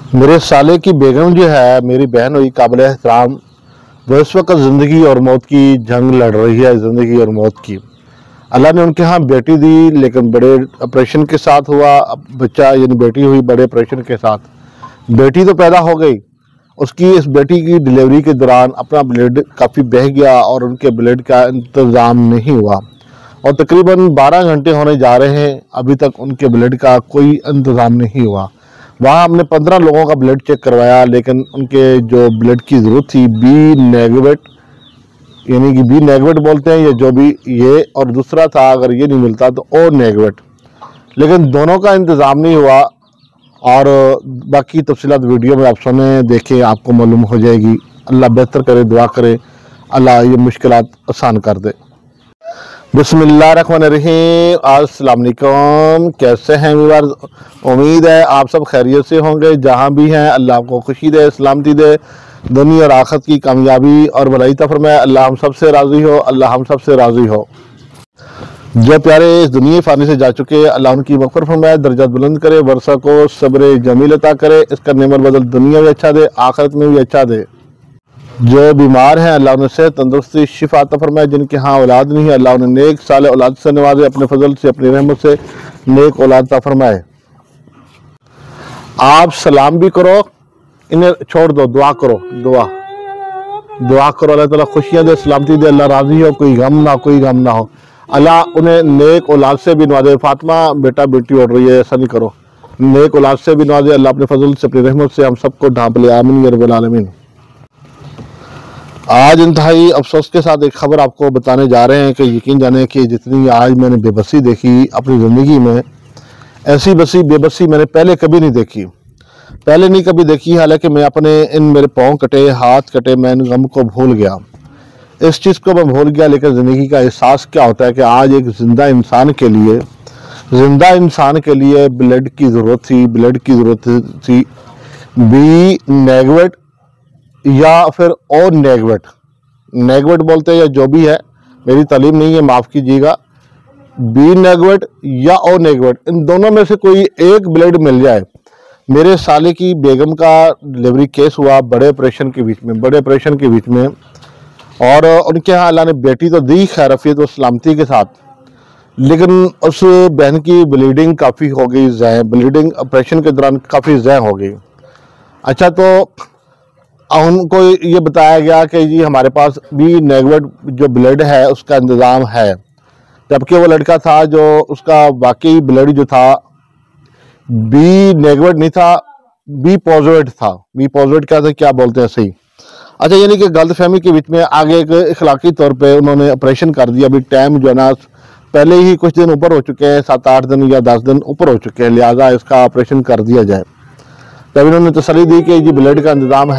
मेरे साले की बेगम जो है, मेरी बहन हुई काबिल एहतराम। वो इस वक्त ज़िंदगी और मौत की जंग लड़ रही है, ज़िंदगी और मौत की। अल्लाह ने उनके यहाँ बेटी दी, लेकिन बड़े ऑपरेशन के साथ हुआ बच्चा, यानी बेटी हुई बड़े ऑपरेशन के साथ। बेटी तो पैदा हो गई, उसकी इस बेटी की डिलीवरी के दौरान अपना ब्लड काफ़ी बह गया और उनके ब्लड का इंतज़ाम नहीं हुआ और तकरीबन 12 घंटे होने जा रहे हैं, अभी तक उनके ब्लड का कोई इंतज़ाम नहीं हुआ। वहाँ हमने 15 लोगों का ब्लड चेक करवाया, लेकिन उनके जो ब्लड की ज़रूरत थी बी नेगेटिव, यानी कि बी नेगेटिव बोलते हैं, ये जो भी ये, और दूसरा था अगर ये नहीं मिलता तो ओ नेगेटिव, लेकिन दोनों का इंतज़ाम नहीं हुआ। और बाकी तफसीलात वीडियो में आप सुने, देखें, आपको मालूम हो जाएगी। अल्लाह बेहतर करे, दुआ करे, अल्लाह ये मुश्किलात आसान कर दे। बिस्मिल्लाहिर्रहमानिर्रहीम। अस्सलाम वालेकुम। कैसे हैं व्यूअर्स? उम्मीद है आप सब खैरियत से होंगे। जहां भी हैं अल्लाह आपको खुशी दे, सलामती दे, दुनिया और आखिरत की कामयाबी और भलाई अता फरमाए। अल्लाह हम सब से राज़ी हो, अल्लाह हम सब से राज़ी हो। जो प्यारे इस दुनिया फानी से जा चुके, अल्लाह उनकी मग़फ़िरत फरमाए, दर्जात बुलंद करे, वर्षा को सब्र जमील अता करे, इसका नेमत बदल दुनिया भी अच्छा दे, आखिरत में भी अच्छा दे। जो बीमार हैं अल्लाह उन्हें सेहत, तंदुरुस्ती, शिफा अता फरमाए। जिनके यहाँ औलाद नहीं है अल्लाह उन्हें नेक साले औलाद से नवाजे, अपने फजल से, अपनी रहमत से नेक औलाद अता फरमाए। आप सलाम भी करो, इन्हें छोड़ दो, दुआ करो, दुआ करो, अल्लाह ताला खुशियाँ दे, सलामती दे, अल्लाह राजी हो, कोई गम ना हो, अल्लाह उन्हें नेक औलाद से भी नवाजे। फातिमा बेटा बेटी उड़ रही है, ऐसा नहीं करो, नेक औलाद से भी नवाजे, अल्लाह अपने फजल से, अपनी रहमत से हम सबको ढांप ले, आमीन या रब्बल आलमीन। आज इंतहाई अफसोस के साथ एक खबर आपको बताने जा रहे हैं कि यकीन जाने कि जितनी आज मैंने बेबसी देखी अपनी ज़िंदगी में, ऐसी बेबसी मैंने पहले कभी नहीं देखी, कभी देखी। हालांकि मैं अपने इन मेरे पाँव कटे, हाथ कटे, मैं इन गम को भूल गया, इस चीज़ को मैं भूल गया। लेकिन ज़िंदगी का एहसास क्या होता है कि आज एक ज़िंदा इंसान के लिए ब्लड की ज़रूरत थी, बी नेगेटिव या फिर ओ नेगेटिव बोलते हैं, या जो भी है, मेरी तालीम नहीं है, माफ़ कीजिएगा। बी नेगेटिव या ओ नेगेटिव, इन दोनों में से कोई एक ब्लड मिल जाए। मेरे साले की बेगम का डिलीवरी केस हुआ बड़े ऑपरेशन के बीच में, और उनके यहाँ अल्लाह ने बेटी तो दी खैरियत और सलामती के साथ, लेकिन उस बहन की ब्लीडिंग काफ़ी हो गई, ब्लीडिंग ऑपरेशन के दौरान काफ़ी ज़्यादा हो गई। अच्छा, तो उनको ये बताया गया कि जी हमारे पास बी नेगेटिव जो ब्लड है उसका इंतज़ाम है, जबकि वो लड़का था जो उसका वाकई ब्लड जो था बी नेगेटिव नहीं था, बी पॉजिटिव था। बी पॉजिटिव क्या बोलते हैं सही। अच्छा, यानी कि गलतफहमी के बीच में आगे एक इखलाकी तौर पे उन्होंने ऑपरेशन कर दिया। अभी टाइम जो है ना, पहले ही कुछ दिन ऊपर हो चुके हैं, 7-8 दिन या 10 दिन ऊपर हो चुके हैं, लिहाजा इसका ऑपरेशन कर दिया जाए। तब इन्होंने तसल्ली दी कि जी ब्लड का इंतज़ाम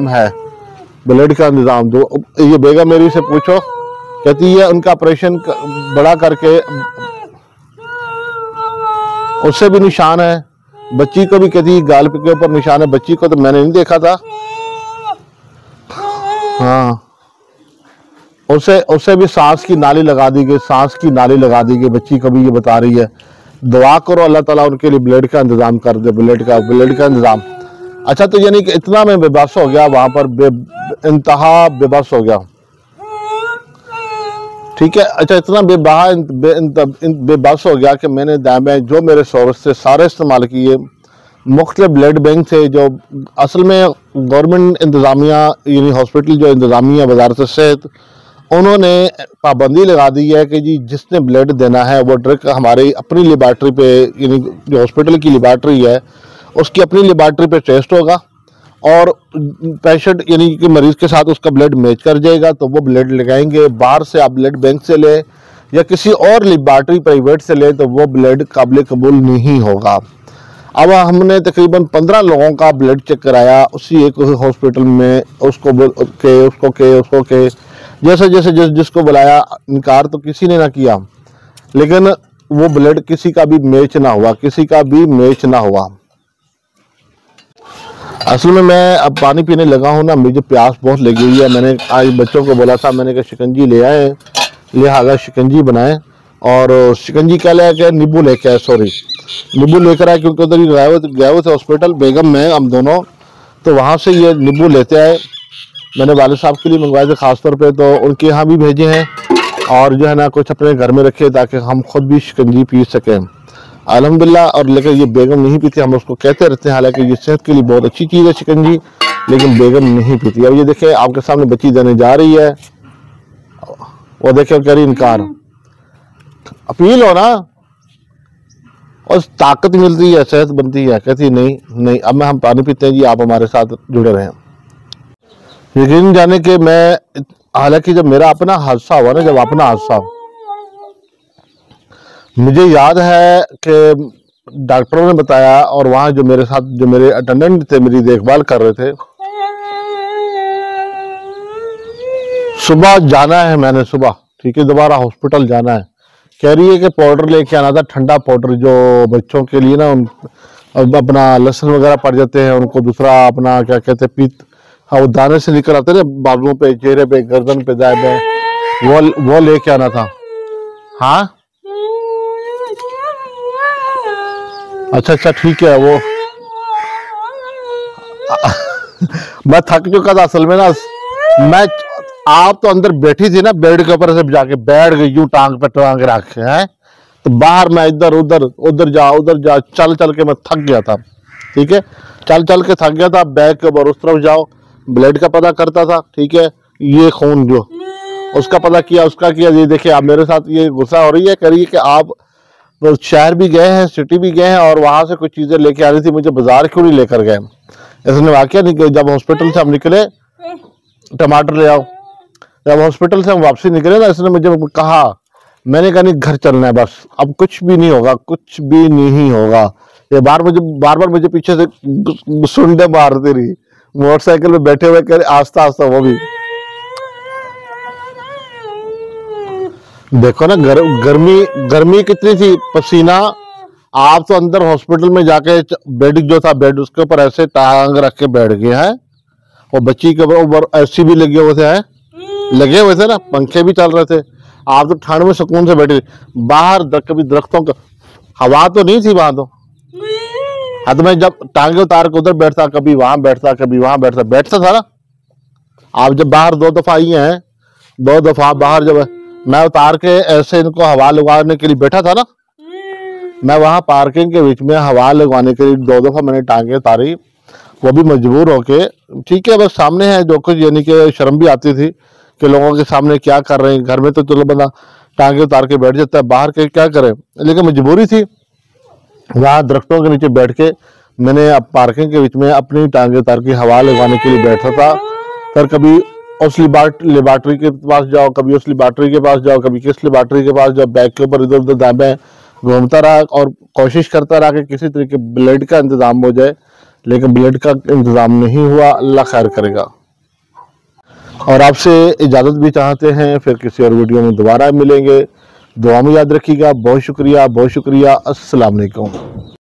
है। दो ये बेगम मेरी से पूछो, कहती है उनका ऑपरेशन बड़ा करके उससे भी निशान है, बच्ची को भी कहती गाल के ऊपर निशान है, बच्ची को तो मैंने नहीं देखा था। हाँ, उससे भी सांस की नाली लगा दी गई, बच्ची को भी ये बता रही है। दुआ करो अल्लाह ताला उनके लिए ब्लड का इंतज़ाम कर दे, ब्लड का इंतज़ाम। अच्छा, तो यानी कि इतना मैं बेबस हो गया, वहाँ पर इंतहा बेबस हो गया, ठीक है। अच्छा, इतना बेबस हो गया कि मैंने दाएं जो मेरे सोर्स थे सारे इस्तेमाल किए। मुख्तलिफ ब्लड बैंक थे, जो असल में गवर्नमेंट इंतज़ामिया, यानी हॉस्पिटल जो इंतज़ामिया वजारत सेहत, उन्होंने पाबंदी लगा दी है कि जी जिसने ब्लड देना है वो डायरेक्ट हमारी अपनी लेबॉर्ट्री पे, यानी जो हॉस्पिटल की लेबॉर्ट्री है उसकी अपनी लेबॉर्ट्री पे टेस्ट होगा, और पेशेंट यानी कि मरीज़ के साथ उसका ब्लड मैच कर जाएगा तो वो ब्लड लगाएंगे। बाहर से आप ब्लड बैंक से ले या किसी और लेबॉर्ट्री प्राइवेट से ले तो वो ब्लड काबिल कबूल नहीं होगा। अब हमने तकरीबन 15 लोगों का ब्लड चेक कराया उसी एक हॉस्पिटल में, उसको के जैसे जिसको बुलाया, इनकार तो किसी ने ना किया, लेकिन वो ब्लड किसी का भी मैच ना हुआ। असल में मैं अब पानी पीने लगा हूँ ना, मुझे प्यास बहुत लगी हुई है। मैंने आज बच्चों को बोला था, मैंने कहा शिकंजी ले आए, लिहाजा शिकंजी बनाए और शिकंजी क्या ले गया, नींबू लेके आए, सॉरी नींबू लेकर आए, क्योंकि उधर ही गए हुए थे हॉस्पिटल, बेगम मैं हम दोनों, तो वहाँ से ये नींबू लेते आए। मैंने वालिद साहब के लिए मंगवाए थे ख़ास तौर पे, तो उनके यहाँ भी भेजे हैं और जो है ना कुछ अपने घर में रखे ताकि हम खुद भी शिकंजी पी सकें अल्हम्दुलिल्लाह। और लेकिन ये बेगम नहीं पीती, हम उसको कहते रहते हैं, हालांकि ये सेहत के लिए बहुत अच्छी चीज़ है शिकंजी, लेकिन बेगम नहीं पीती। अब ये देखें आपके सामने बच्ची देने जा रही है, वो देखे करी इनकार, अपील हो ना और ताकत मिलती है, सेहत बनती है, कहती नहीं नहीं अब मैं हम पानी पीते हैं जी, आप हमारे साथ जुड़े रहें। यकीन जाने के मैं, हालांकि जब मेरा अपना हादसा हुआ ना, जब अपना हादसा, मुझे याद है कि डॉक्टरों ने बताया और वहाँ जो मेरे साथ जो मेरे अटेंडेंट थे, मेरी देखभाल कर रहे थे, सुबह जाना है मैंने, सुबह ठीक है दोबारा हॉस्पिटल जाना है, कह रही है कि पाउडर लेके आना था, ठंडा पाउडर जो बच्चों के लिए ना अब अपना लहसुन वगैरह पड़ जाते हैं उनको, दूसरा अपना क्या कहते हैं पीत, हाँ वो दाने से निकल आते ना बाजुओं पे, चेहरे पे, गर्दन पे, दाएं पे, वो लेके आना था। हाँ अच्छा ठीक है वो मैं थक चुका था असल में ना, मैं आप तो अंदर बैठी थी ना बेड के ऊपर से जाके बैठ गई यूं टांग पे टांग रखे हैं, तो बाहर मैं इधर उधर उधर जा चल चल के मैं थक गया था, ठीक है चल चल के थक गया था। बैग के ऊपर उस तरफ जाओ, ब्लड का पता करता था, ठीक है ये खून जो उसका पता किया, उसका किया, ये देखिए आप मेरे साथ ये गुस्सा हो रही है, करिए कि आप तो शहर भी गए हैं, सिटी भी गए हैं और वहां से कुछ चीजें लेके आ रही थी, मुझे बाजार क्यों नहीं लेकर गए। इसने वाकया नहीं किया, जब हॉस्पिटल से हम निकले टमाटर ले आओ, जब हॉस्पिटल से हम वापसी निकले ना, इसने मुझे कहा, मैंने कहा नहीं घर चलना है बस, अब कुछ भी नहीं होगा, कुछ भी नहीं होगा। ये बार बार मुझे पीछे से सुंडे मारती रही, मोटरसाइकिल में बैठे हुए करे आस्ता आस्ता, वो भी देखो ना गर्मी कितनी थी, पसीना, आप तो अंदर हॉस्पिटल में जाके बेड जो था, बेड उसके ऊपर ऐसे टांग रख के बैठ गए हैं, और बच्ची के ऊपर एसी भी लगे हुए थे ना, पंखे भी चल रहे थे, आप तो ठंड में सुकून से बैठे, बाहर कभी दरख्तों का हवा तो नहीं थी वहां, तो हाँ तो मैं जब टांगे उतार के उधर बैठता, कभी वहां बैठता, कभी वहां बैठता था ना। आप जब बाहर 2 दफा आई हैं, 2 दफा बाहर जब मैं उतार के ऐसे इनको हवा लगवाने के लिए बैठा था ना, मैं वहां पार्किंग के बीच में हवा लगवाने के लिए 2 दफा मैंने टांगे उतारी, वो भी मजबूर होके, ठीक है बस सामने है जो कुछ, यानी कि शर्म भी आती थी कि लोगों के सामने क्या कर रहे हैं, घर में तो चलो बंदा टांगे उतार के बैठ जाता है, बाहर के क्या करे, लेकिन मजबूरी थी, वहां दरख्तों के नीचे बैठ के मैंने अब पार्किंग के बीच में अपनी टांगे उतार के हवा लगवाने के लिए बैठा था। फिर कभी उस लेबॉर्ट्री के पास जाओ, कभी उस लेबॉर्ट्री के पास जाओ, कभी किस लेबॉर्ट्री के पास जाओ, बैग के ऊपर इधर उधर दाएं घूमता रहा और कोशिश करता रहा कि किसी तरीके ब्लड का इंतजाम हो जाए, लेकिन ब्लड का इंतजाम नहीं हुआ, अल्लाह खैर करेगा। और आपसे इजाज़त भी चाहते हैं, फिर किसी और वीडियो में दोबारा मिलेंगे, दुआ में याद रखिएगा। बहुत शुक्रिया, अस्सलाम वालेकुम।